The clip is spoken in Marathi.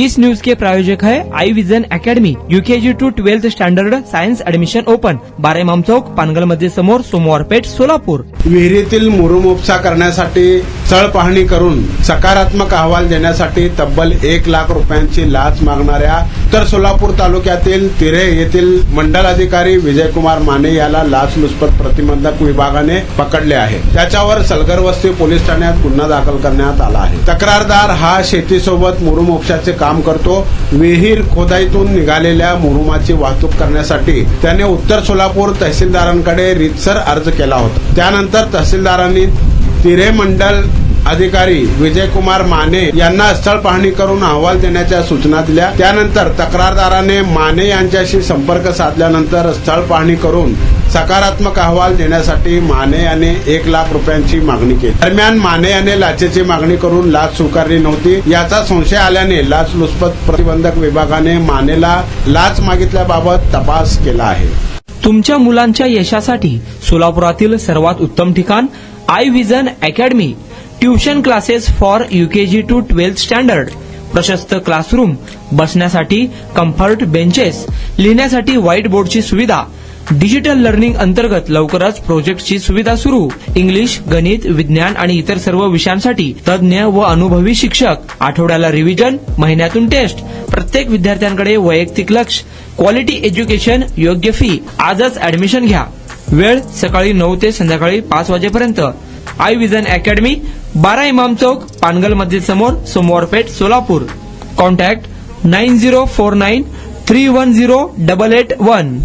इस न्यूज के प्रायोजक है Aai vision academy, UKG to 12th standard science admission open, 12 Imam Chowk, Pangal मध्ये समोर, सोमवार पेठ, सोलापूर. विहिरीतील मुरुम उपसा करण्यासाठी स्थळ पाहणी करून सकारात्मक अहवाल देण्यासाठी तब्बल 1 लाख रुपयांची लाच मागणाऱ्या उत्तर सोलापूर तालुक्यातील तिरे येथील मंडल अधिकारी विजयकुमार माने याला लाचलुचपत प्रतिबंधक विभागाने पकडले आहे. त्याच्यावर सलगरवस्ती पोलीस ठाण्यात गुन्हा दाखल करण्यात आला आहे. तक्रारदार हा शेतीसोबत मुरुम उपशाचे काम करतो. विहीर खोदाईतून निघालेल्या मुरुमाची वाहतूक करण्यासाठी त्याने उत्तर सोलापूर तहसीलदारांकडे रीतसर अर्ज केला होता. त्यानंतर तहसीलदारांनी तिरे मंडल अधिकारी विजयकुमार माने यांना स्थळ पाहणी करून अहवाल देण्याच्या सूचना दिल्या. त्यानंतर तक्रारदाराने माने यांच्याशी संपर्क साधल्यानंतर स्थळ पाहणी करून सकारात्मक अहवाल देण्यासाठी माने याने 1 लाख रुपयांची मागणी केली. दरम्यान माने याने लाचेची मागणी करून लाच स्वीकारली नव्हती. याचा संशय आल्याने लाचलुचपत प्रतिबंधक विभागाने मानेला लाच मागितल्याबाबत तपास केला आहे. तुमच्या मुलांच्या यशासाठी सोलापुरातील सर्वात उत्तम ठिकाण Aai vision academy. Tuition classes for UKG to 12th standard, प्रशस्त क्लासरूम, बसण्यासाठी कम्फर्ट बेंचेस, लिहिण्यासाठी व्हाईट बोर्डची सुविधा. डिजिटल लर्निंग अंतर्गत लवकरच प्रोजेक्टची सुविधा सुरू. इंग्लिश, गणित, विज्ञान आणि इतर सर्व विषयांसाठी तज्ज्ञ व अनुभवी शिक्षक. आठवड्याला रिव्हिजन, महिन्यातून टेस्ट. प्रत्येक विद्यार्थ्यांकडे वैयक्तिक लक्ष. क्वालिटी एज्युकेशन, योग्य फी. आजच ऍडमिशन घ्या. वेळ सकाळी 9 ते संध्याकाळी 5 वाजेपर्यंत. आई विजन अकॅडमी, 12 इमाम चौक, पानगल मस्जिद समोर, सोमवार पेठ, सोलापूर. कॉन्टॅक्ट 9049310881.